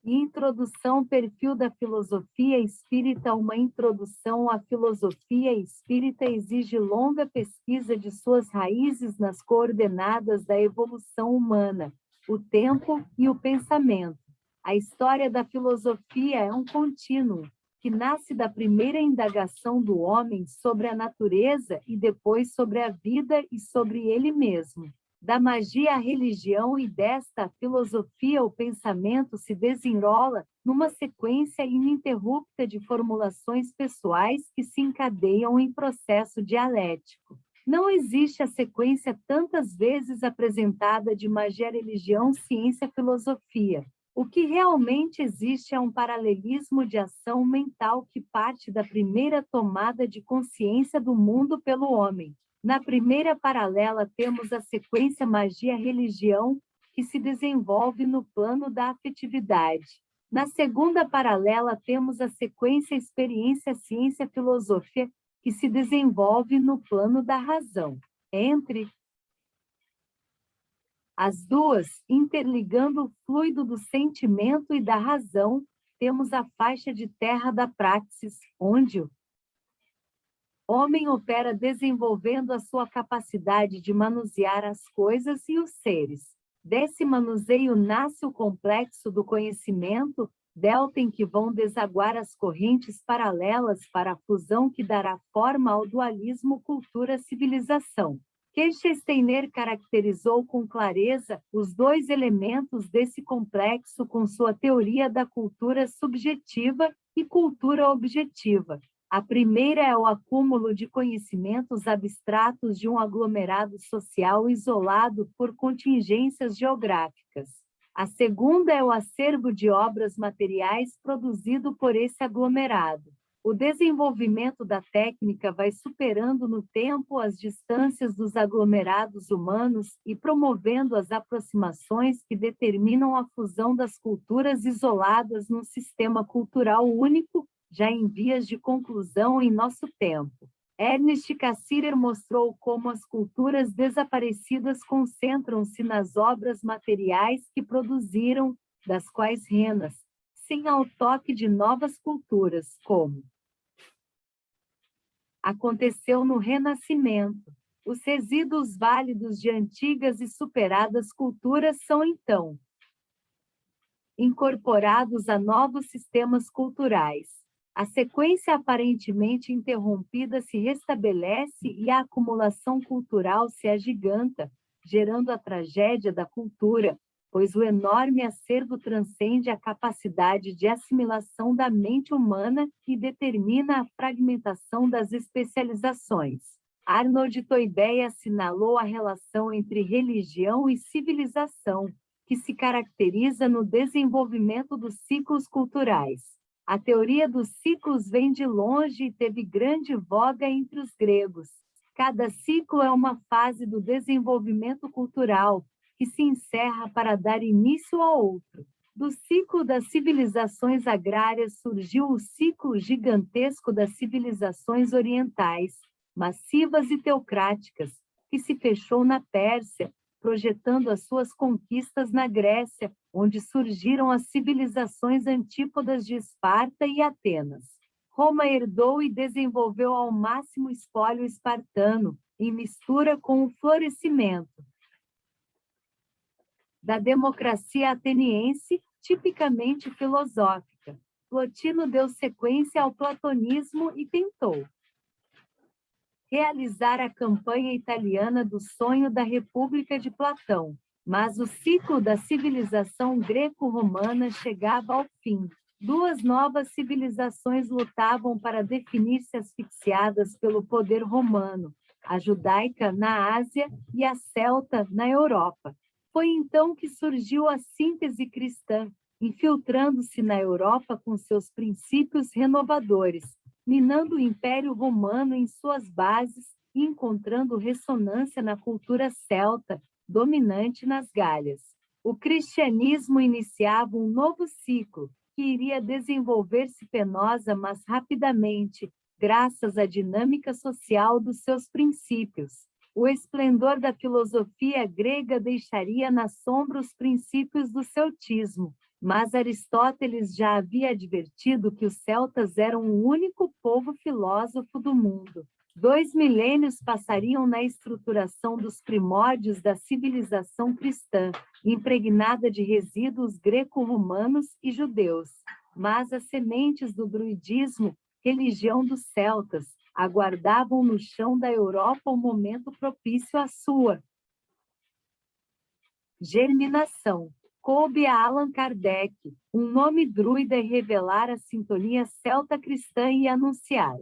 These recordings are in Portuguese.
Introdução, perfil da filosofia espírita. Uma introdução à filosofia espírita exige longa pesquisa de suas raízes nas coordenadas da evolução humana, o tempo e o pensamento. A história da filosofia é um contínuo, que nasce da primeira indagação do homem sobre a natureza e depois sobre a vida e sobre ele mesmo. Da magia à religião e desta filosofia o pensamento se desenrola numa sequência ininterrupta de formulações pessoais que se encadeiam em processo dialético. Não existe a sequência tantas vezes apresentada de magia, religião, ciência, filosofia. O que realmente existe é um paralelismo de ação mental que parte da primeira tomada de consciência do mundo pelo homem. Na primeira paralela temos a sequência magia-religião, que se desenvolve no plano da afetividade. Na segunda paralela temos a sequência experiência-ciência-filosofia, que se desenvolve no plano da razão. Entre as duas, interligando o fluido do sentimento e da razão, temos a faixa de terra da praxis, onde o homem opera desenvolvendo a sua capacidade de manusear as coisas e os seres. Desse manuseio nasce o complexo do conhecimento, delta em que vão desaguar as correntes paralelas para a fusão que dará forma ao dualismo cultura-civilização. Kirchsteiner caracterizou com clareza os dois elementos desse complexo com sua teoria da cultura subjetiva e cultura objetiva. A primeira é o acúmulo de conhecimentos abstratos de um aglomerado social isolado por contingências geográficas. A segunda é o acervo de obras materiais produzido por esse aglomerado. O desenvolvimento da técnica vai superando no tempo as distâncias dos aglomerados humanos e promovendo as aproximações que determinam a fusão das culturas isoladas num sistema cultural único, já em vias de conclusão em nosso tempo. Ernest Cassirer mostrou como as culturas desaparecidas concentram-se nas obras materiais que produziram, das quais renas, sem ao toque de novas culturas, como aconteceu no Renascimento. Os resíduos válidos de antigas e superadas culturas são, então, incorporados a novos sistemas culturais. A sequência aparentemente interrompida se restabelece e a acumulação cultural se agiganta, gerando a tragédia da cultura, pois o enorme acervo transcende a capacidade de assimilação da mente humana e determina a fragmentação das especializações. Arnold Toynbee assinalou a relação entre religião e civilização, que se caracteriza no desenvolvimento dos ciclos culturais. A teoria dos ciclos vem de longe e teve grande voga entre os gregos. Cada ciclo é uma fase do desenvolvimento cultural, que se encerra para dar início a outro. Do ciclo das civilizações agrárias surgiu o ciclo gigantesco das civilizações orientais, massivas e teocráticas, que se fechou na Pérsia, projetando as suas conquistas na Grécia, onde surgiram as civilizações antípodas de Esparta e Atenas. Roma herdou e desenvolveu ao máximo o espólio espartano, em mistura com o florescimento da democracia ateniense, tipicamente filosófica. Plotino deu sequência ao platonismo e tentou realizar a campanha italiana do sonho da República de Platão, mas o ciclo da civilização greco-romana chegava ao fim. Duas novas civilizações lutavam para definir-se asfixiadas pelo poder romano, a judaica na Ásia e a celta na Europa. Foi então que surgiu a síntese cristã, infiltrando-se na Europa com seus princípios renovadores, minando o Império Romano em suas bases e encontrando ressonância na cultura celta, dominante nas Galhas. O cristianismo iniciava um novo ciclo, que iria desenvolver-se penosa, mas rapidamente, graças à dinâmica social dos seus princípios. O esplendor da filosofia grega deixaria na sombra os princípios do celtismo, Mas Aristóteles já havia advertido que os celtas eram o único povo filósofo do mundo. 2 milênios passariam na estruturação dos primórdios da civilização cristã, impregnada de resíduos greco-romanos e judeus. Mas as sementes do druidismo, religião dos celtas, aguardavam no chão da Europa o momento propício à sua germinação. Coube a Allan Kardec, um nome druida, revelar a sintonia celta-cristã e anunciar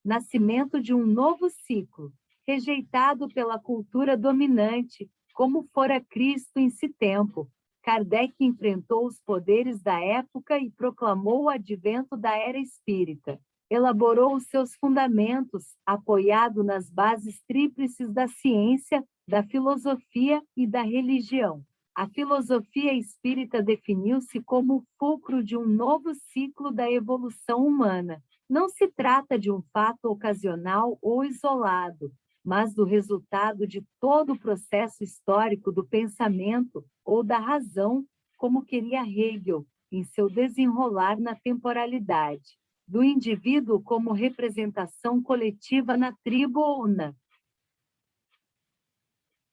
nascimento de um novo ciclo, rejeitado pela cultura dominante, como fora Cristo em si tempo. Kardec enfrentou os poderes da época e proclamou o advento da era espírita. Elaborou os seus fundamentos, apoiado nas bases tríplices da ciência, da filosofia e da religião. A filosofia espírita definiu-se como o fulcro de um novo ciclo da evolução humana. Não se trata de um fato ocasional ou isolado, mas do resultado de todo o processo histórico do pensamento ou da razão, como queria Hegel, em seu desenrolar na temporalidade, do indivíduo como representação coletiva na tribo ou na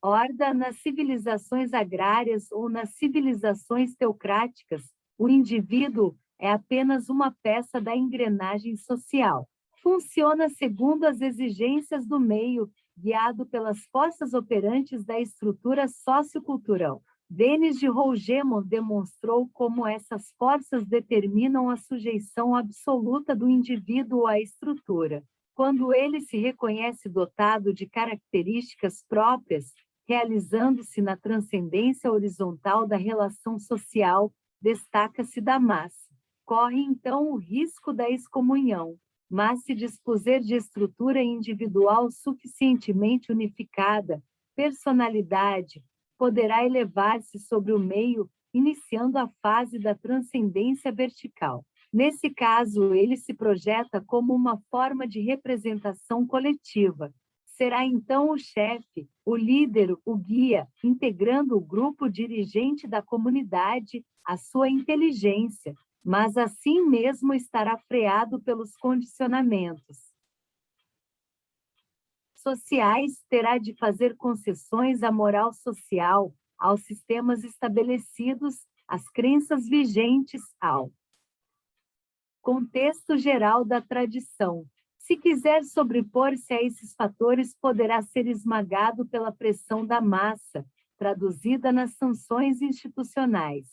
horda, nas civilizações agrárias ou nas civilizações teocráticas. O indivíduo é apenas uma peça da engrenagem social. Funciona segundo as exigências do meio, guiado pelas forças operantes da estrutura sociocultural. Denis de Rougemont demonstrou como essas forças determinam a sujeição absoluta do indivíduo à estrutura. Quando ele se reconhece dotado de características próprias, realizando-se na transcendência horizontal da relação social, destaca-se da massa. Corre então o risco da excomunhão, mas se dispuser de estrutura individual suficientemente unificada, personalidade, poderá elevar-se sobre o meio, iniciando a fase da transcendência vertical. Nesse caso, ele se projeta como uma forma de representação coletiva. Será então o chefe, o líder, o guia, integrando o grupo dirigente da comunidade, a sua inteligência, mas assim mesmo estará freado pelos condicionamentos sociais, terá de fazer concessões à moral social, aos sistemas estabelecidos, às crenças vigentes, ao contexto geral da tradição. Se quiser sobrepor-se a esses fatores, poderá ser esmagado pela pressão da massa, traduzida nas sanções institucionais.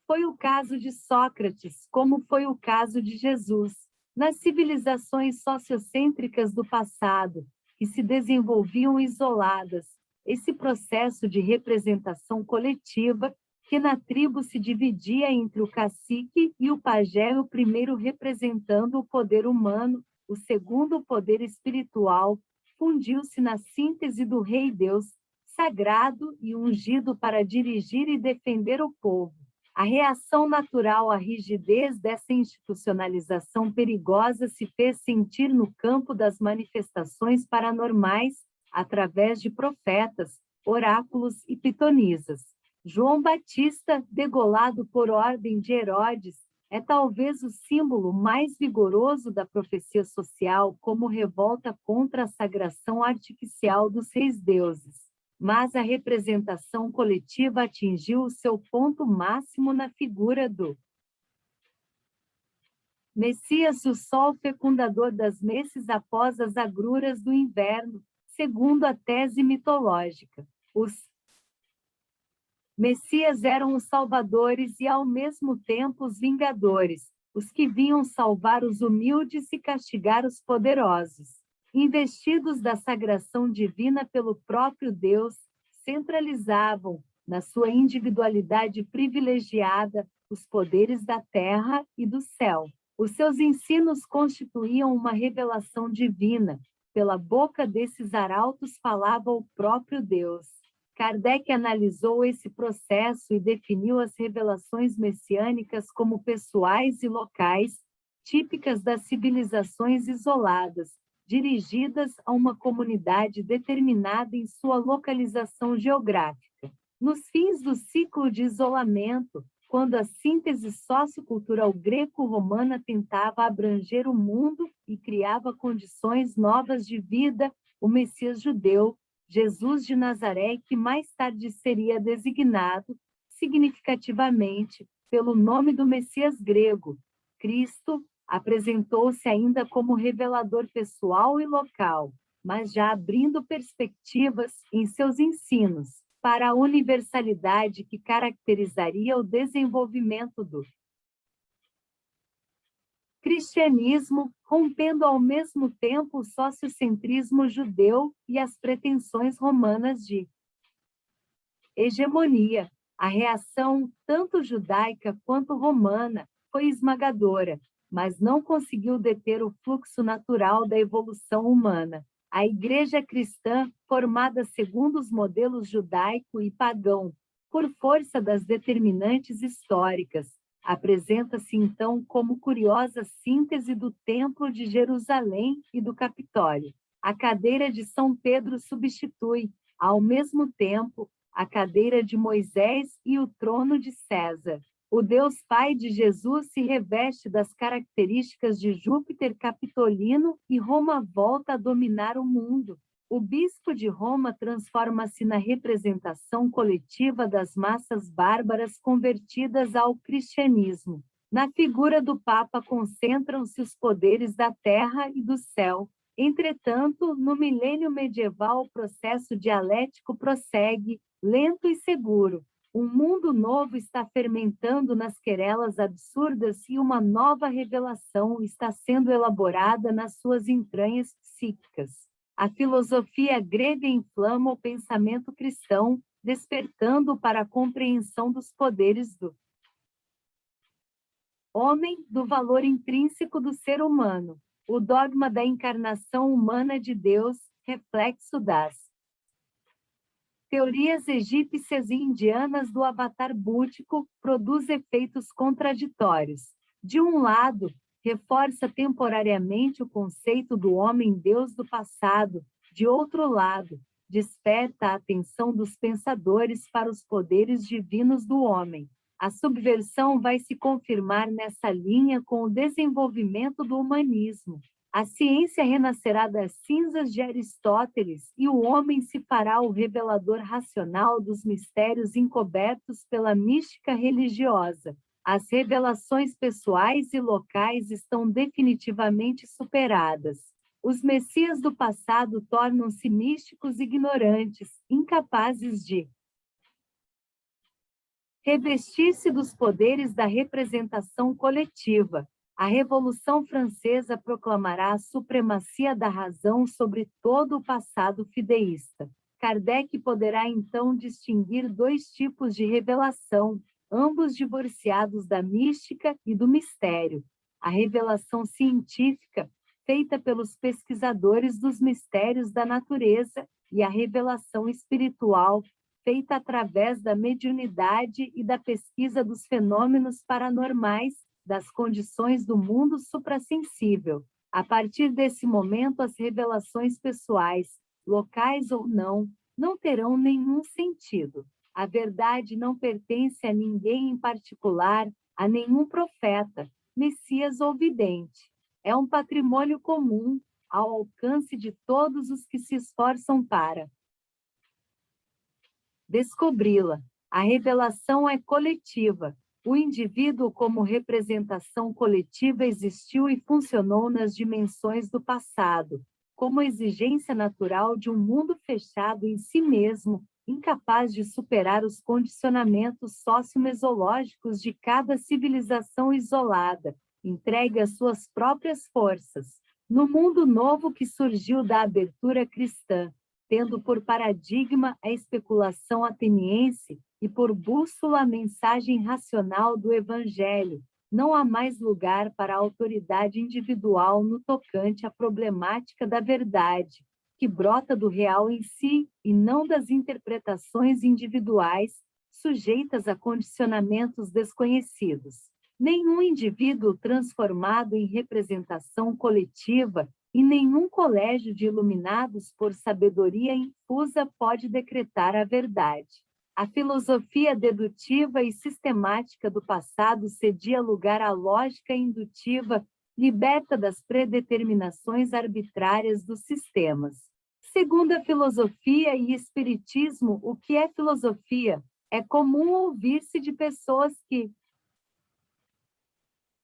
Foi o caso de Sócrates, como foi o caso de Jesus. Nas civilizações sociocêntricas do passado, que se desenvolviam isoladas, esse processo de representação coletiva, que na tribo se dividia entre o cacique e o pajé, o primeiro representando o poder humano, o segundo o poder espiritual, fundiu-se na síntese do Rei Deus, sagrado e ungido para dirigir e defender o povo. A reação natural à rigidez dessa institucionalização perigosa se fez sentir no campo das manifestações paranormais, através de profetas, oráculos e pitonisas. João Batista, degolado por ordem de Herodes, é talvez o símbolo mais vigoroso da profecia social como revolta contra a sagração artificial dos reis deuses. Mas a representação coletiva atingiu o seu ponto máximo na figura do Messias, o sol fecundador das messes após as agruras do inverno, segundo a tese mitológica. Os Messias eram os salvadores e, ao mesmo tempo, os vingadores, os que vinham salvar os humildes e castigar os poderosos. Investidos da sagração divina pelo próprio Deus, centralizavam, na sua individualidade privilegiada, os poderes da terra e do céu. Os seus ensinos constituíam uma revelação divina. Pela boca desses arautos falava o próprio Deus. Kardec analisou esse processo e definiu as revelações messiânicas como pessoais e locais, típicas das civilizações isoladas, dirigidas a uma comunidade determinada em sua localização geográfica. Nos fins do ciclo de isolamento, quando a síntese sociocultural greco-romana tentava abranger o mundo e criava condições novas de vida, o Messias judeu, Jesus de Nazaré, que mais tarde seria designado, significativamente, pelo nome do Messias grego, Cristo, apresentou-se ainda como revelador pessoal e local, mas já abrindo perspectivas em seus ensinos para a universalidade que caracterizaria o desenvolvimento do cristianismo, rompendo ao mesmo tempo o sociocentrismo judeu e as pretensões romanas de hegemonia. A reação, tanto judaica quanto romana, foi esmagadora, mas não conseguiu deter o fluxo natural da evolução humana. A Igreja cristã, formada segundo os modelos judaico e pagão, por força das determinantes históricas, apresenta-se então como curiosa síntese do Templo de Jerusalém e do Capitólio. A cadeira de São Pedro substitui, ao mesmo tempo, a cadeira de Moisés e o trono de César. O Deus Pai de Jesus se reveste das características de Júpiter capitolino e Roma volta a dominar o mundo. O bispo de Roma transforma-se na representação coletiva das massas bárbaras convertidas ao cristianismo. Na figura do Papa concentram-se os poderes da terra e do céu. Entretanto, no milênio medieval, o processo dialético prossegue, lento e seguro. Um mundo novo está fermentando nas querelas absurdas e uma nova revelação está sendo elaborada nas suas entranhas psíquicas. A filosofia grega inflama o pensamento cristão, despertando para a compreensão dos poderes do homem, do valor intrínseco do ser humano. O dogma da encarnação humana de Deus, reflexo das teorias egípcias e indianas do avatar búdico, produz efeitos contraditórios. De um lado, reforça temporariamente o conceito do homem-deus do passado. De outro lado, desperta a atenção dos pensadores para os poderes divinos do homem. A subversão vai se confirmar nessa linha com o desenvolvimento do humanismo. A ciência renascerá das cinzas de Aristóteles e o homem se fará o revelador racional dos mistérios encobertos pela mística religiosa. As revelações pessoais e locais estão definitivamente superadas. Os messias do passado tornam-se místicos ignorantes, incapazes de revestir-se dos poderes da representação coletiva. A Revolução Francesa proclamará a supremacia da razão sobre todo o passado fideísta. Kardec poderá então distinguir dois tipos de revelação, ambos divorciados da mística e do mistério. A revelação científica, feita pelos pesquisadores dos mistérios da natureza, e a revelação espiritual, feita através da mediunidade e da pesquisa dos fenômenos paranormais, das condições do mundo suprassensível. A partir desse momento, as revelações pessoais, locais ou não, não terão nenhum sentido. A verdade não pertence a ninguém em particular, a nenhum profeta, messias ou vidente. É um patrimônio comum, ao alcance de todos os que se esforçam para descobri-la. A revelação é coletiva. O indivíduo, como representação coletiva, existiu e funcionou nas dimensões do passado, como exigência natural de um mundo fechado em si mesmo, incapaz de superar os condicionamentos socio-mesológicos de cada civilização isolada, entregue às suas próprias forças. No mundo novo que surgiu da abertura cristã, tendo por paradigma a especulação ateniense e por bússola a mensagem racional do Evangelho, não há mais lugar para a autoridade individual no tocante à problemática da verdade, que brota do real em si e não das interpretações individuais sujeitas a condicionamentos desconhecidos. Nenhum indivíduo transformado em representação coletiva e nenhum colégio de iluminados por sabedoria infusa pode decretar a verdade. A filosofia dedutiva e sistemática do passado cedia lugar à lógica indutiva, liberta das predeterminações arbitrárias dos sistemas. Segundo a filosofia e espiritismo, o que é filosofia? É comum ouvir-se de pessoas que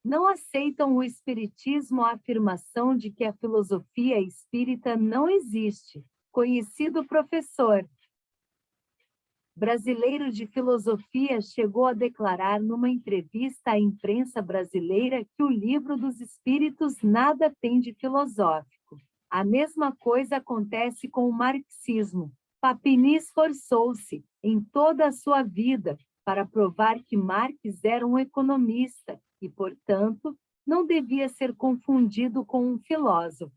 não aceitam o espiritismo a afirmação de que a filosofia espírita não existe. Conhecido professor brasileiro de filosofia chegou a declarar numa entrevista à imprensa brasileira que o Livro dos Espíritos nada tem de filosófico. A mesma coisa acontece com o marxismo. Papini esforçou-se, em toda a sua vida, para provar que Marx era um economista e, portanto, não devia ser confundido com um filósofo.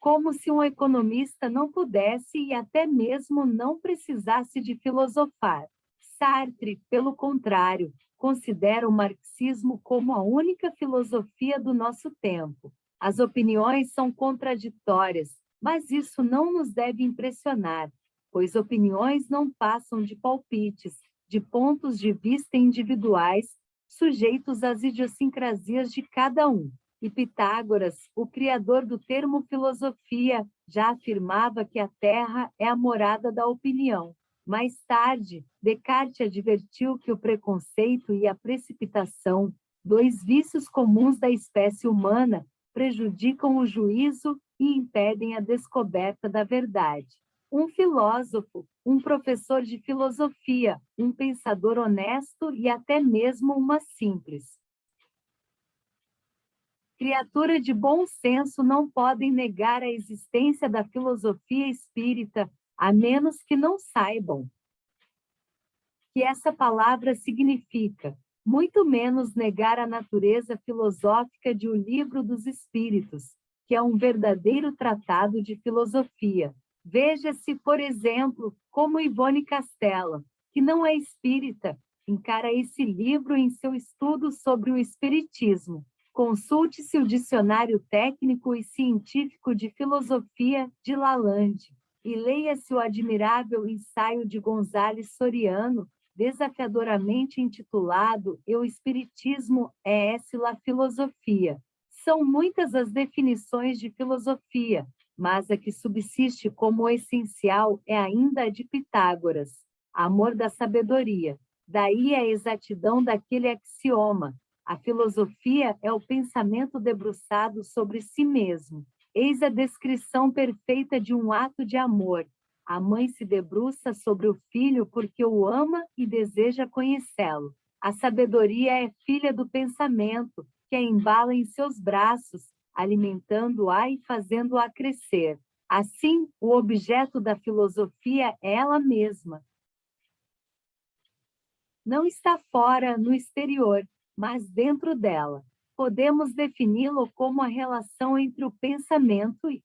Como se um economista não pudesse e até mesmo não precisasse de filosofar. Sartre, pelo contrário, considera o marxismo como a única filosofia do nosso tempo. As opiniões são contraditórias, mas isso não nos deve impressionar, pois opiniões não passam de palpites, de pontos de vista individuais, sujeitos às idiosincrasias de cada um. E Pitágoras, o criador do termo filosofia, já afirmava que a Terra é a morada da opinião. Mais tarde, Descartes advertiu que o preconceito e a precipitação, dois vícios comuns da espécie humana, prejudicam o juízo e impedem a descoberta da verdade. Um filósofo, um professor de filosofia, um pensador honesto e até mesmo uma simples criatura de bom senso não podem negar a existência da filosofia espírita, a menos que não saibam que essa palavra significa, muito menos negar a natureza filosófica de O Livro dos Espíritos, que é um verdadeiro tratado de filosofia. Veja-se, por exemplo, como Ivone Castella, que não é espírita, encara esse livro em seu estudo sobre o espiritismo. Consulte-se o Dicionário Técnico e Científico de Filosofia de Lalande e leia-se o admirável ensaio de Gonzales Soriano, desafiadoramente intitulado E o Espiritismo é la Filosofia. São muitas as definições de filosofia, mas a que subsiste como essencial é ainda a de Pitágoras, amor da sabedoria. Daí a exatidão daquele axioma: a filosofia é o pensamento debruçado sobre si mesmo. Eis a descrição perfeita de um ato de amor. A mãe se debruça sobre o filho porque o ama e deseja conhecê-lo. A sabedoria é filha do pensamento, que a embala em seus braços, alimentando-a e fazendo-a crescer. Assim, o objeto da filosofia é ela mesma. Não está fora, no exterior, mas dentro dela. Podemos defini-lo como a relação entre o pensamento e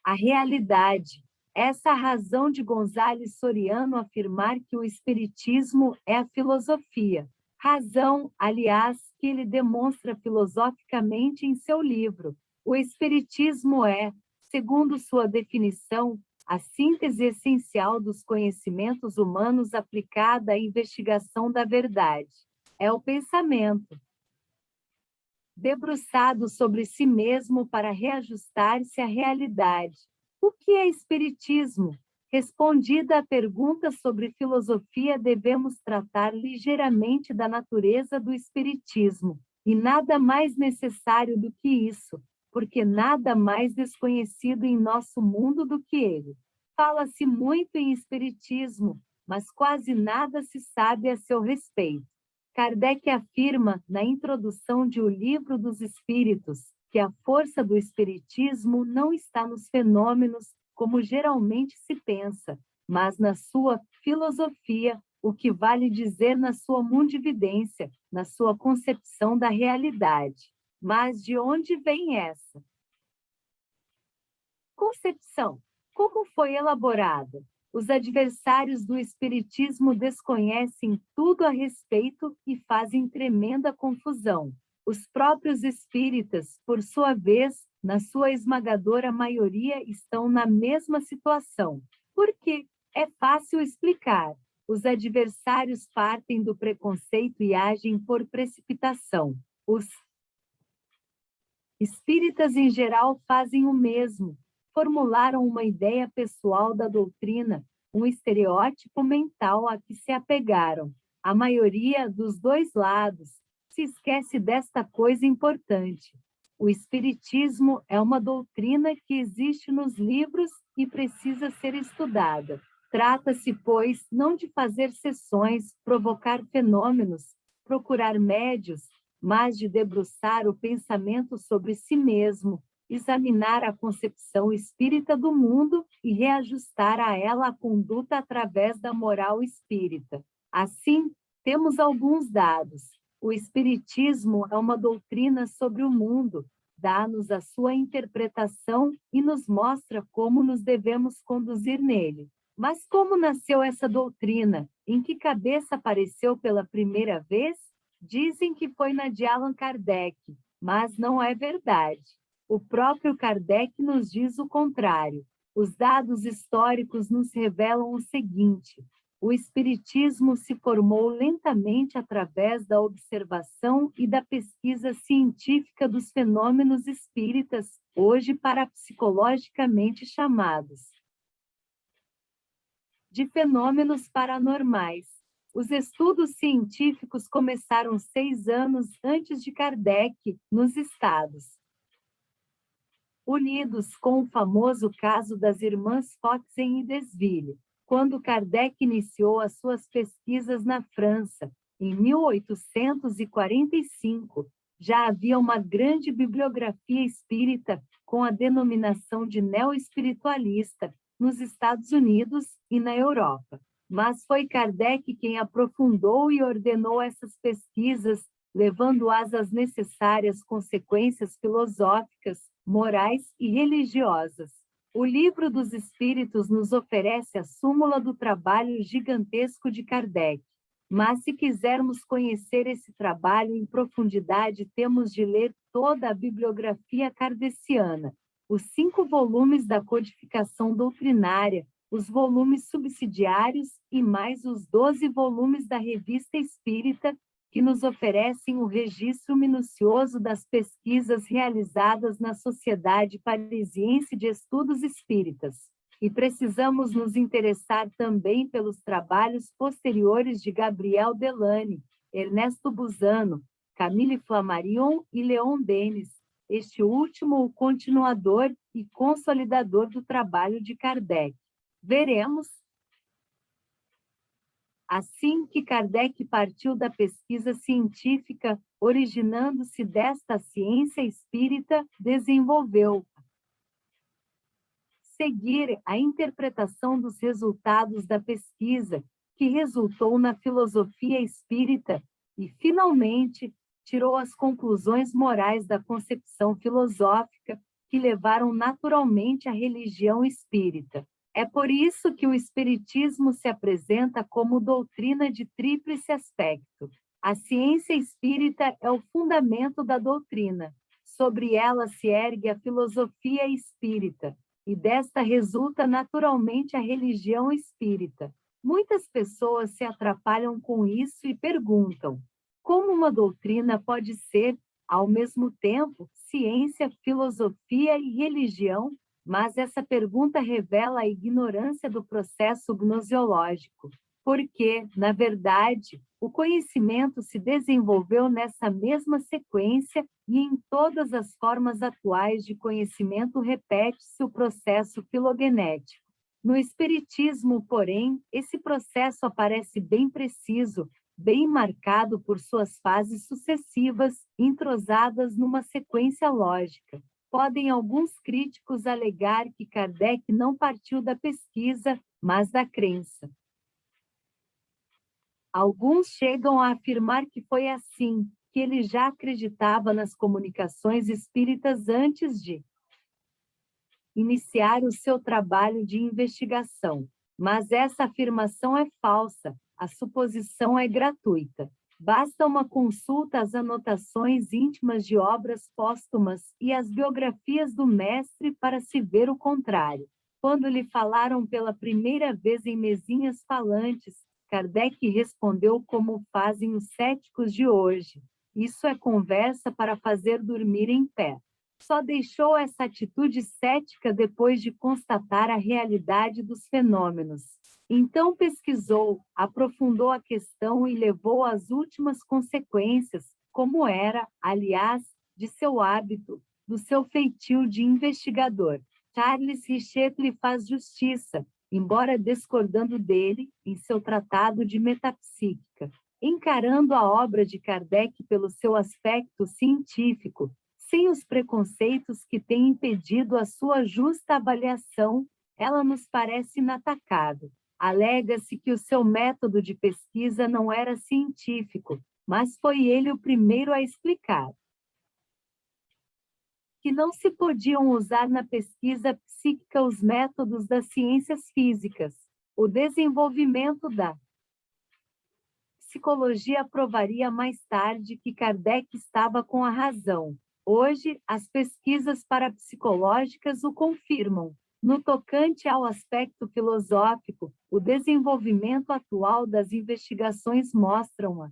a realidade. Essa é a razão de Gonzales Soriano afirmar que o espiritismo é a filosofia. Razão, aliás, que ele demonstra filosoficamente em seu livro. O espiritismo é, segundo sua definição, a síntese essencial dos conhecimentos humanos aplicada à investigação da verdade. É o pensamento, debruçado sobre si mesmo para reajustar-se à realidade. O que é espiritismo? Respondida a pergunta sobre filosofia, devemos tratar ligeiramente da natureza do espiritismo, e nada mais necessário do que isso, porque nada mais desconhecido em nosso mundo do que ele. Fala-se muito em espiritismo, mas quase nada se sabe a seu respeito. Kardec afirma, na introdução de O Livro dos Espíritos, que a força do espiritismo não está nos fenômenos, como geralmente se pensa, mas na sua filosofia, o que vale dizer na sua mundividência, na sua concepção da realidade. Mas de onde vem essa concepção? Como foi elaborada? Os adversários do espiritismo desconhecem tudo a respeito e fazem tremenda confusão. Os próprios espíritas, por sua vez, na sua esmagadora maioria, estão na mesma situação. Por quê? É fácil explicar. Os adversários partem do preconceito e agem por precipitação. Os espíritas, em geral, fazem o mesmo. Formularam uma ideia pessoal da doutrina, um estereótipo mental a que se apegaram. A maioria dos dois lados se esquece desta coisa importante. O espiritismo é uma doutrina que existe nos livros e precisa ser estudada. Trata-se, pois, não de fazer sessões, provocar fenômenos, procurar médios, mas de debruçar o pensamento sobre si mesmo, examinar a concepção espírita do mundo e reajustar a ela a conduta através da moral espírita. Assim, temos alguns dados. O espiritismo é uma doutrina sobre o mundo, dá-nos a sua interpretação e nos mostra como nos devemos conduzir nele. Mas como nasceu essa doutrina? Em que cabeça apareceu pela primeira vez? Dizem que foi na de Allan Kardec, mas não é verdade. O próprio Kardec nos diz o contrário. Os dados históricos nos revelam o seguinte: o espiritismo se formou lentamente através da observação e da pesquisa científica dos fenômenos espíritas, hoje parapsicologicamente chamados de fenômenos paranormais. Os estudos científicos começaram 6 anos antes de Kardec, nos Estados Unidos, com o famoso caso das irmãs Fox em Idesville, quando Kardec iniciou as suas pesquisas na França, em 1845. Já havia uma grande bibliografia espírita com a denominação de neo-espiritualista nos Estados Unidos e na Europa. Mas foi Kardec quem aprofundou e ordenou essas pesquisas, levando-as às necessárias consequências filosóficas, morais e religiosas. O Livro dos Espíritos nos oferece a súmula do trabalho gigantesco de Kardec. Mas se quisermos conhecer esse trabalho em profundidade, temos de ler toda a bibliografia kardeciana, os 5 volumes da codificação doutrinária, os volumes subsidiários e mais os 12 volumes da Revista Espírita, que nos oferecem o registro minucioso das pesquisas realizadas na Sociedade Parisiense de Estudos Espíritas. E precisamos nos interessar também pelos trabalhos posteriores de Gabriel Delany, Ernesto Busano, Camille Flammarion e Leon Denis, este último o continuador e consolidador do trabalho de Kardec. Veremos. Assim que Kardec partiu da pesquisa científica, originando-se desta ciência espírita, desenvolveu seguir a interpretação dos resultados da pesquisa, que resultou na filosofia espírita, e, finalmente, tirou as conclusões morais da concepção filosófica que levaram naturalmente à religião espírita. É por isso que o espiritismo se apresenta como doutrina de tríplice aspecto. A ciência espírita é o fundamento da doutrina. Sobre ela se ergue a filosofia espírita, e desta resulta naturalmente a religião espírita. Muitas pessoas se atrapalham com isso e perguntam: como uma doutrina pode ser, ao mesmo tempo, ciência, filosofia e religião? Mas essa pergunta revela a ignorância do processo gnosiológico, porque, na verdade, o conhecimento se desenvolveu nessa mesma sequência e em todas as formas atuais de conhecimento repete-se o processo filogenético. No Espiritismo, porém, esse processo aparece bem preciso, bem marcado por suas fases sucessivas, entrosadas numa sequência lógica. Podem alguns críticos alegar que Kardec não partiu da pesquisa, mas da crença. Alguns chegam a afirmar que foi assim, que ele já acreditava nas comunicações espíritas antes de iniciar o seu trabalho de investigação. Mas essa afirmação é falsa, a suposição é gratuita. Basta uma consulta às anotações íntimas de obras póstumas e às biografias do mestre para se ver o contrário. Quando lhe falaram pela primeira vez em mesinhas falantes, Kardec respondeu como fazem os céticos de hoje. Isso é conversa para fazer dormir em pé. Só deixou essa atitude cética depois de constatar a realidade dos fenômenos. Então pesquisou, aprofundou a questão e levou às últimas consequências, como era, aliás, de seu hábito, do seu feitio de investigador. Charles Richet lhe faz justiça, embora discordando dele em seu tratado de metapsíquica, encarando a obra de Kardec pelo seu aspecto científico, sem os preconceitos que têm impedido a sua justa avaliação, ela nos parece inatacável. Alega-se que o seu método de pesquisa não era científico, mas foi ele o primeiro a explicar que não se podiam usar na pesquisa psíquica os métodos das ciências físicas. O desenvolvimento da psicologia provaria mais tarde que Kardec estava com a razão. Hoje, as pesquisas parapsicológicas o confirmam. No tocante ao aspecto filosófico, o desenvolvimento atual das investigações mostram a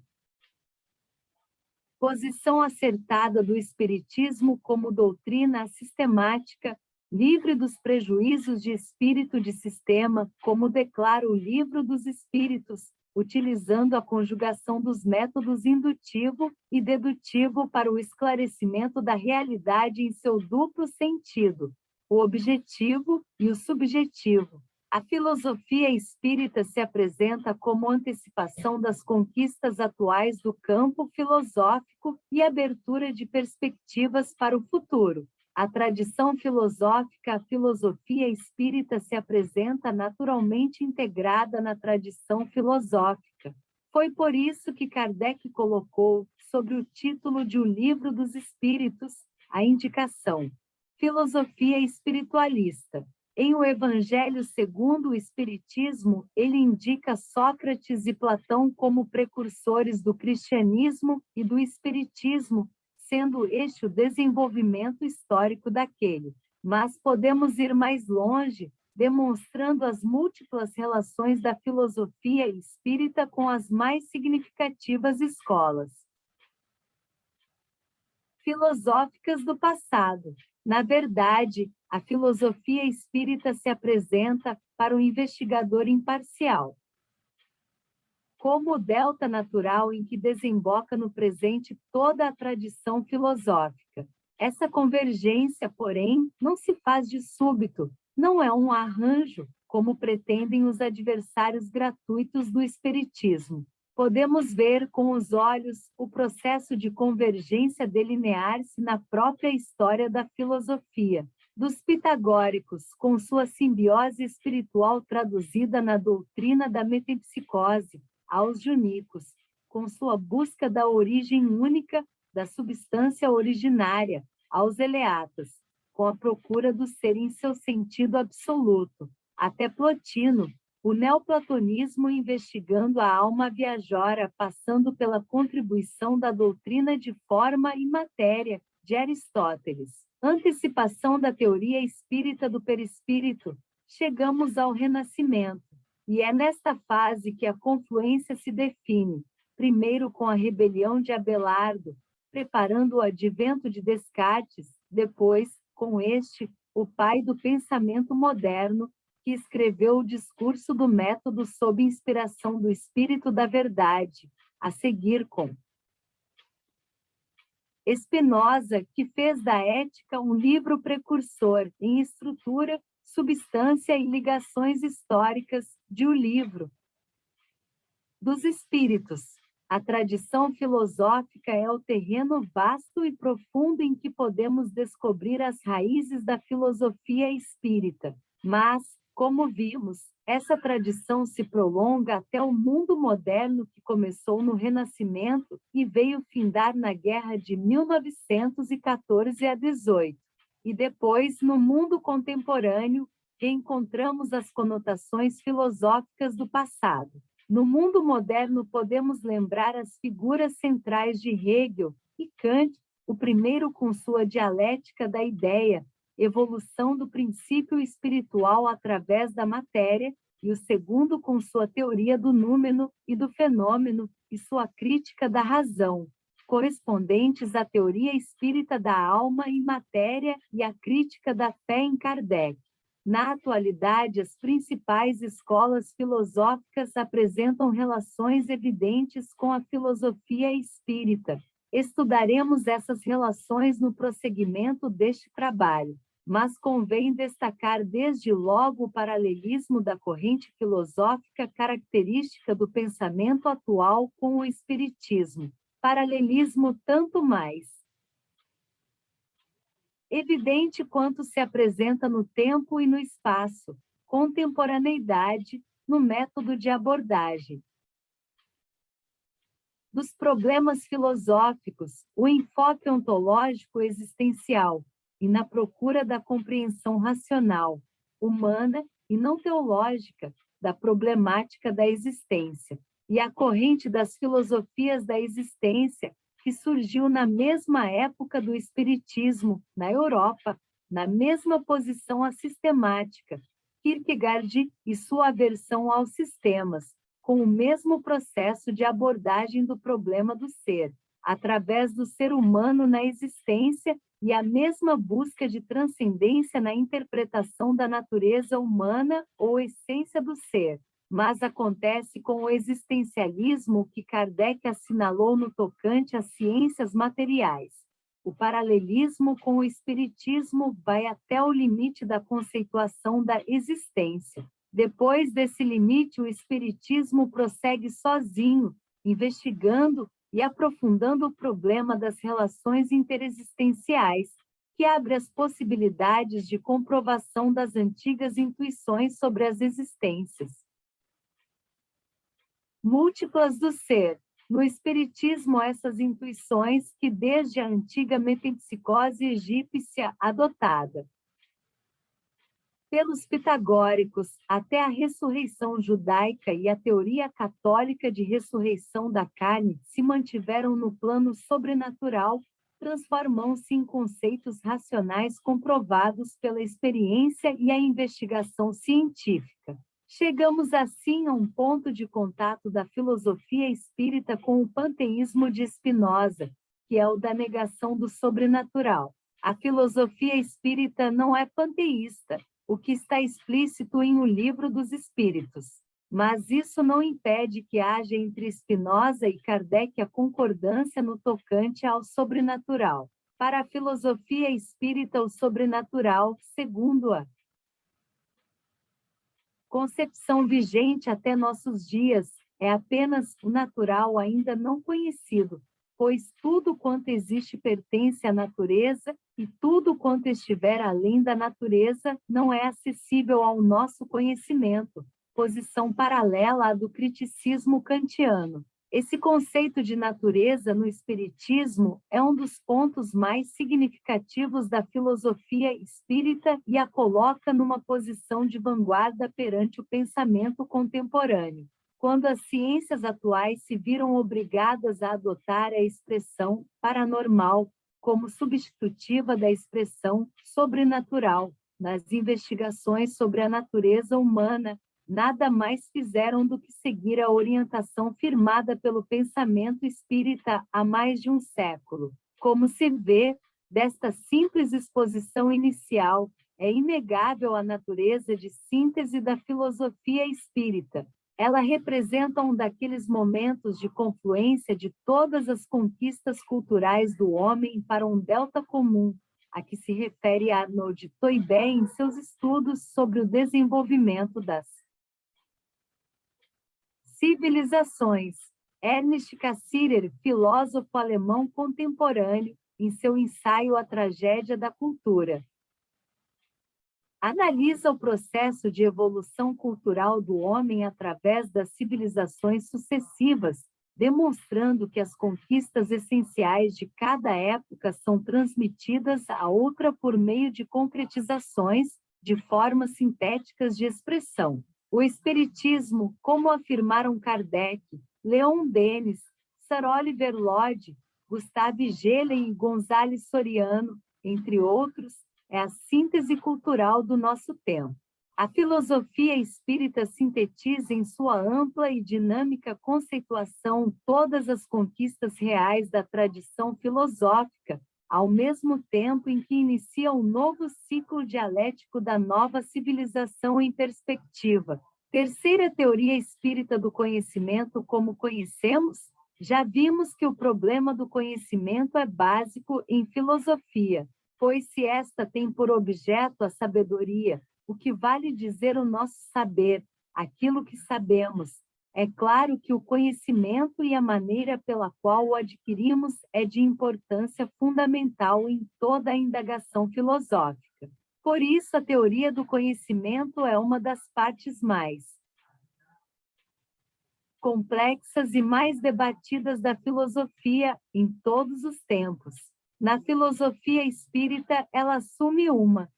posição acertada do Espiritismo como doutrina sistemática, livre dos prejuízos de espírito de sistema, como declara o Livro dos Espíritos, utilizando a conjugação dos métodos indutivo e dedutivo para o esclarecimento da realidade em seu duplo sentido, o objetivo e o subjetivo. A filosofia espírita se apresenta como antecipação das conquistas atuais do campo filosófico e abertura de perspectivas para o futuro. A tradição filosófica, a filosofia espírita se apresenta naturalmente integrada na tradição filosófica. Foi por isso que Kardec colocou, sobre o título de O Livro dos Espíritos, a indicação Filosofia Espiritualista. Em O Evangelho segundo o Espiritismo, ele indica Sócrates e Platão como precursores do cristianismo e do espiritismo, sendo este o desenvolvimento histórico daquele. Mas podemos ir mais longe, demonstrando as múltiplas relações da filosofia espírita com as mais significativas escolas filosóficas do passado. Na verdade, a filosofia espírita se apresenta para o investigador imparcial como o delta natural em que desemboca no presente toda a tradição filosófica. Essa convergência, porém, não se faz de súbito, não é um arranjo, como pretendem os adversários gratuitos do espiritismo. Podemos ver com os olhos o processo de convergência delinear-se na própria história da filosofia, dos pitagóricos, com sua simbiose espiritual traduzida na doutrina da metempsicose, aos junicos, com sua busca da origem única da substância originária, aos eleatas, com a procura do ser em seu sentido absoluto, até Plotino, o neoplatonismo investigando a alma viajora, passando pela contribuição da doutrina de forma e matéria de Aristóteles. Antecipação da teoria espírita do perispírito, chegamos ao Renascimento. E é nesta fase que a confluência se define, primeiro com a rebelião de Abelardo, preparando o advento de Descartes, depois, com este, o pai do pensamento moderno, que escreveu o discurso do método sob inspiração do Espírito da Verdade, a seguir com Spinoza, que fez da ética um livro precursor em estrutura, substância e ligações históricas de O Livro dos Espíritos. A tradição filosófica é o terreno vasto e profundo em que podemos descobrir as raízes da filosofia espírita. Mas, como vimos, essa tradição se prolonga até o mundo moderno que começou no Renascimento e veio findar na Guerra de 1914 a 18. E depois, no mundo contemporâneo, reencontramos as conotações filosóficas do passado. No mundo moderno, podemos lembrar as figuras centrais de Hegel e Kant, o primeiro com sua dialética da ideia, evolução do princípio espiritual através da matéria, e o segundo com sua teoria do número e do fenômeno e sua crítica da razão, correspondentes à teoria espírita da alma e matéria e à crítica da fé em Kardec. Na atualidade, as principais escolas filosóficas apresentam relações evidentes com a filosofia espírita. Estudaremos essas relações no prosseguimento deste trabalho, mas convém destacar desde logo o paralelismo da corrente filosófica característica do pensamento atual com o espiritismo. Paralelismo tanto mais evidente quanto se apresenta no tempo e no espaço, contemporaneidade, no método de abordagem dos problemas filosóficos, o enfoque ontológico existencial, e na procura da compreensão racional, humana e não teológica, da problemática da existência, e a corrente das filosofias da existência, que surgiu na mesma época do Espiritismo, na Europa, na mesma posição à sistemática, Kierkegaard e sua aversão aos sistemas, com o mesmo processo de abordagem do problema do ser, através do ser humano na existência e a mesma busca de transcendência na interpretação da natureza humana ou essência do ser. Mas acontece com o existencialismo que Kardec assinalou no tocante às ciências materiais. O paralelismo com o espiritismo vai até o limite da conceituação da existência. Depois desse limite, o espiritismo prossegue sozinho, investigando e aprofundando o problema das relações interexistenciais, que abre as possibilidades de comprovação das antigas intuições sobre as existências múltiplas do ser. No espiritismo, essas intuições que desde a antiga metempsicose egípcia adotada pelos pitagóricos até a ressurreição judaica e a teoria católica de ressurreição da carne se mantiveram no plano sobrenatural, transformam-se em conceitos racionais comprovados pela experiência e a investigação científica. Chegamos assim a um ponto de contato da filosofia espírita com o panteísmo de Spinoza, que é o da negação do sobrenatural. A filosofia espírita não é panteísta, o que está explícito em O Livro dos Espíritos. Mas isso não impede que haja entre Spinoza e Kardec a concordância no tocante ao sobrenatural. Para a filosofia espírita, o sobrenatural, segundo a concepção vigente até nossos dias, é apenas o natural ainda não conhecido, pois tudo quanto existe pertence à natureza e tudo quanto estiver além da natureza não é acessível ao nosso conhecimento, posição paralela à do criticismo kantiano. Esse conceito de natureza no espiritismo é um dos pontos mais significativos da filosofia espírita e a coloca numa posição de vanguarda perante o pensamento contemporâneo. Quando as ciências atuais se viram obrigadas a adotar a expressão paranormal como substitutiva da expressão sobrenatural nas investigações sobre a natureza humana, nada mais fizeram do que seguir a orientação firmada pelo pensamento espírita há mais de um século. Como se vê, desta simples exposição inicial, é inegável a natureza de síntese da filosofia espírita. Ela representa um daqueles momentos de confluência de todas as conquistas culturais do homem para um delta comum, a que se refere Arnold Toynbee em seus estudos sobre o desenvolvimento das civilizações. Ernst Cassirer, filósofo alemão contemporâneo, em seu ensaio A Tragédia da Cultura, analisa o processo de evolução cultural do homem através das civilizações sucessivas, demonstrando que as conquistas essenciais de cada época são transmitidas a outra por meio de concretizações, de formas sintéticas de expressão. O espiritismo, como afirmaram Kardec, Leon Denis, Sir Oliver Lodge, Gustave Gellin e González Soriano, entre outros, é a síntese cultural do nosso tempo. A filosofia espírita sintetiza em sua ampla e dinâmica conceituação todas as conquistas reais da tradição filosófica, ao mesmo tempo em que inicia um novo ciclo dialético da nova civilização em perspectiva. Terceira teoria espírita do conhecimento como conhecemos. Já vimos que o problema do conhecimento é básico em filosofia, pois se esta tem por objeto a sabedoria, o que vale dizer o nosso saber, aquilo que sabemos. É claro que o conhecimento e a maneira pela qual o adquirimos é de importância fundamental em toda a indagação filosófica. Por isso, a teoria do conhecimento é uma das partes mais complexas e mais debatidas da filosofia em todos os tempos. Na filosofia espírita, ela assume uma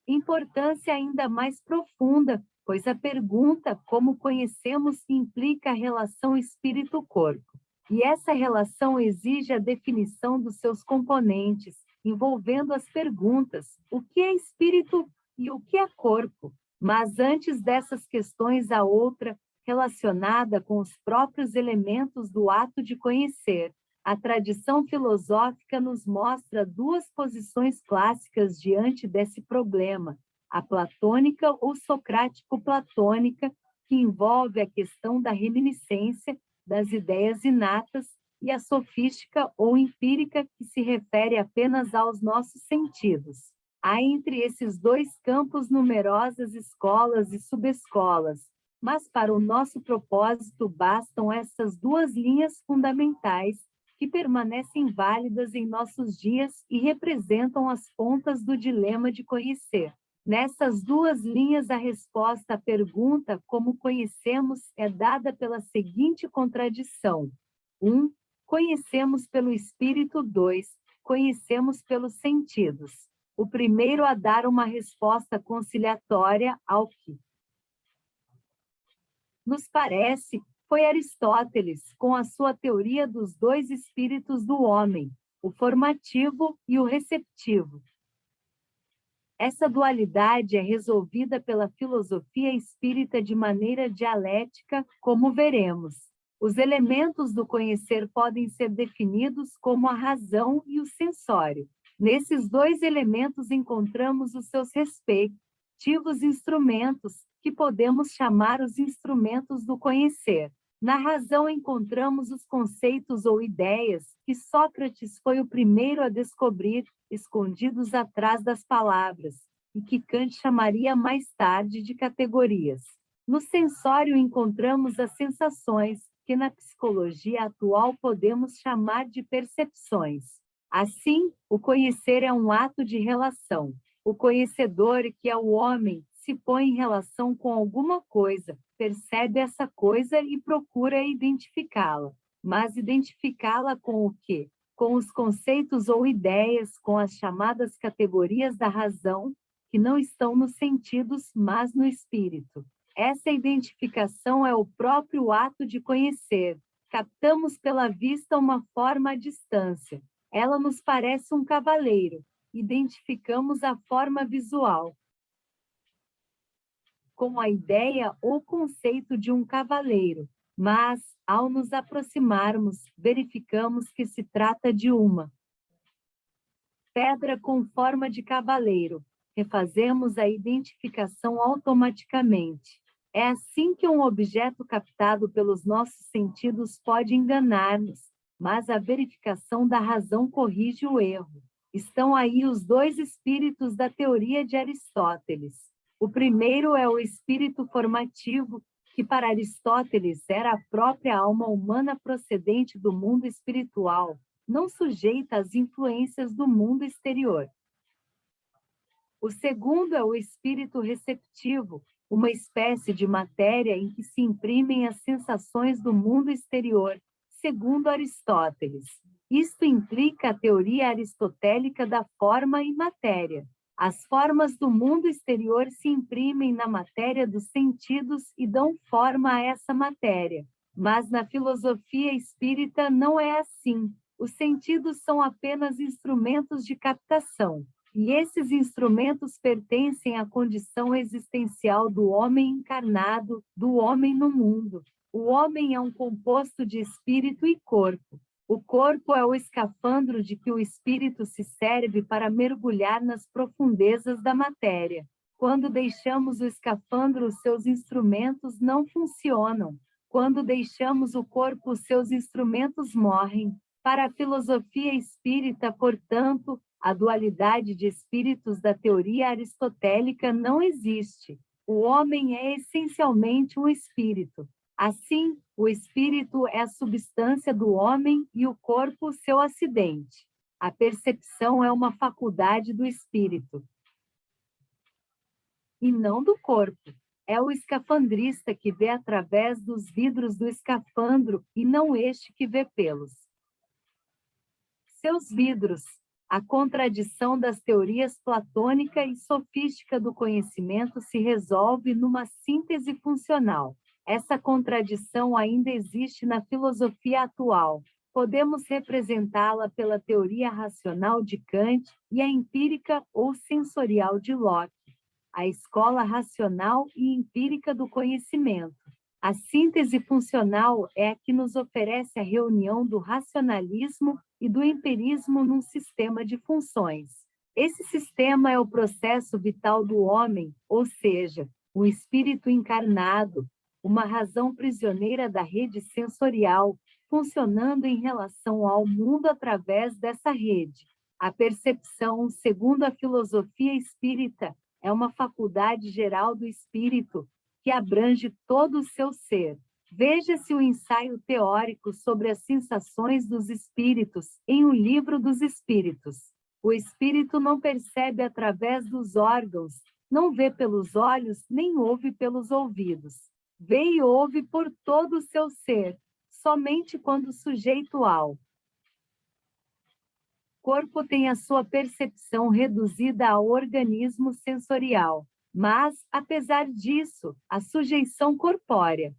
importância ainda mais profunda, pois a pergunta como conhecemos implica a relação espírito-corpo. E essa relação exige a definição dos seus componentes, envolvendo as perguntas: o que é espírito e o que é corpo? Mas antes dessas questões, há outra relacionada com os próprios elementos do ato de conhecer. A tradição filosófica nos mostra duas posições clássicas diante desse problema: a platônica ou socrático-platônica, que envolve a questão da reminiscência das ideias inatas, e a sofística ou empírica, que se refere apenas aos nossos sentidos. Há entre esses dois campos numerosas escolas e subescolas, mas para o nosso propósito bastam essas duas linhas fundamentais, que permanecem válidas em nossos dias e representam as pontas do dilema de conhecer. Nessas duas linhas, a resposta à pergunta como conhecemos é dada pela seguinte contradição: 1. Conhecemos pelo espírito. 2. Conhecemos pelos sentidos. O primeiro a dar uma resposta conciliatória ao que nos parece foi Aristóteles, com a sua teoria dos dois espíritos do homem, o formativo e o receptivo. Essa dualidade é resolvida pela filosofia espírita de maneira dialética, como veremos. Os elementos do conhecer podem ser definidos como a razão e o sensório. Nesses dois elementos encontramos os seus respectivos instrumentos, que podemos chamar os instrumentos do conhecer. Na razão encontramos os conceitos ou ideias que Sócrates foi o primeiro a descobrir, escondidos atrás das palavras, e que Kant chamaria mais tarde de categorias. No sensório encontramos as sensações, que na psicologia atual podemos chamar de percepções. Assim, o conhecer é um ato de relação. O conhecedor, que é o homem, se põe em relação com alguma coisa, percebe essa coisa e procura identificá-la. Mas identificá-la com o quê? Com os conceitos ou ideias, com as chamadas categorias da razão, que não estão nos sentidos, mas no espírito. Essa identificação é o próprio ato de conhecer. Captamos pela vista uma forma à distância. Ela nos parece um cavaleiro. Identificamos a forma visual com a ideia ou conceito de um cavaleiro, mas, ao nos aproximarmos, verificamos que se trata de uma pedra com forma de cavaleiro. Refazemos a identificação automaticamente. É assim que um objeto captado pelos nossos sentidos pode enganar-nos, mas a verificação da razão corrige o erro. Estão aí os dois espíritos da teoria de Aristóteles. O primeiro é o espírito formativo, que para Aristóteles era a própria alma humana procedente do mundo espiritual, não sujeita às influências do mundo exterior. O segundo é o espírito receptivo, uma espécie de matéria em que se imprimem as sensações do mundo exterior, segundo Aristóteles. Isto implica a teoria aristotélica da forma e matéria. As formas do mundo exterior se imprimem na matéria dos sentidos e dão forma a essa matéria. Mas na filosofia espírita não é assim. Os sentidos são apenas instrumentos de captação. E esses instrumentos pertencem à condição existencial do homem encarnado, do homem no mundo. O homem é um composto de espírito e corpo. O corpo é o escafandro de que o espírito se serve para mergulhar nas profundezas da matéria. Quando deixamos o escafandro, os seus instrumentos não funcionam. Quando deixamos o corpo, os seus instrumentos morrem. Para a filosofia espírita, portanto, a dualidade de espíritos da teoria aristotélica não existe. O homem é essencialmente um espírito. Assim, o espírito é a substância do homem e o corpo seu acidente. A percepção é uma faculdade do espírito, e não do corpo. É o escafandrista que vê através dos vidros do escafandro e não este que vê pelos seus vidros. A contradição das teorias platônica e sofística do conhecimento se resolve numa síntese funcional. Essa contradição ainda existe na filosofia atual. Podemos representá-la pela teoria racional de Kant e a empírica ou sensorial de Locke, a escola racional e empírica do conhecimento. A síntese funcional é a que nos oferece a reunião do racionalismo e do empirismo num sistema de funções. Esse sistema é o processo vital do homem, ou seja, o espírito encarnado, uma razão prisioneira da rede sensorial, funcionando em relação ao mundo através dessa rede. A percepção, segundo a filosofia espírita, é uma faculdade geral do espírito que abrange todo o seu ser. Veja-se o ensaio teórico sobre as sensações dos espíritos em O Livro dos Espíritos. O espírito não percebe através dos órgãos, não vê pelos olhos, nem ouve pelos ouvidos. Vê e ouve por todo o seu ser, somente quando sujeito ao corpo tem a sua percepção reduzida ao organismo sensorial. Mas, apesar disso, a sujeição corpórea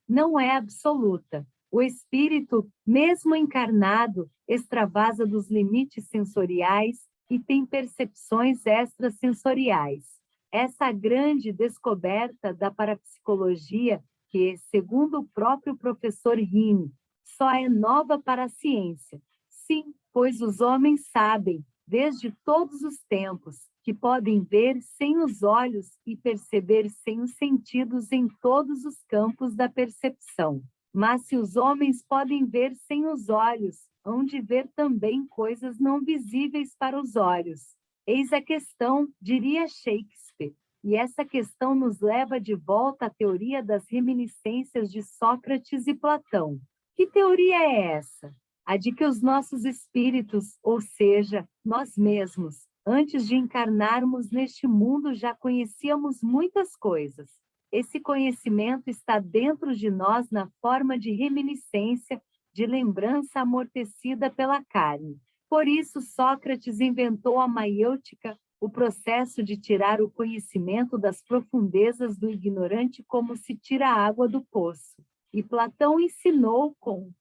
não é absoluta. O espírito, mesmo encarnado, extravasa dos limites sensoriais e tem percepções extrasensoriais. Essa grande descoberta da parapsicologia, que, segundo o próprio professor Rini, só é nova para a ciência. Sim, pois os homens sabem, desde todos os tempos, que podem ver sem os olhos e perceber sem os sentidos em todos os campos da percepção. Mas se os homens podem ver sem os olhos, hão de ver também coisas não visíveis para os olhos. Eis a questão, diria Shakespeare, e essa questão nos leva de volta à teoria das reminiscências de Sócrates e Platão. Que teoria é essa? A de que os nossos espíritos, ou seja, nós mesmos, antes de encarnarmos neste mundo, já conhecíamos muitas coisas. Esse conhecimento está dentro de nós na forma de reminiscência, de lembrança amortecida pela carne. Por isso, Sócrates inventou a maiêutica, o processo de tirar o conhecimento das profundezas do ignorante como se tira a água do poço. E Platão ensinou com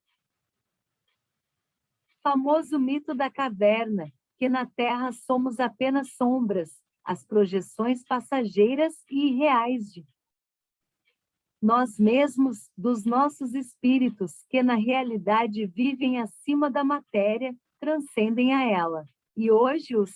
famoso mito da caverna, que na Terra somos apenas sombras, as projeções passageiras e irreais de nós mesmos, dos nossos espíritos, que na realidade vivem acima da matéria, transcendem a ela. E hoje os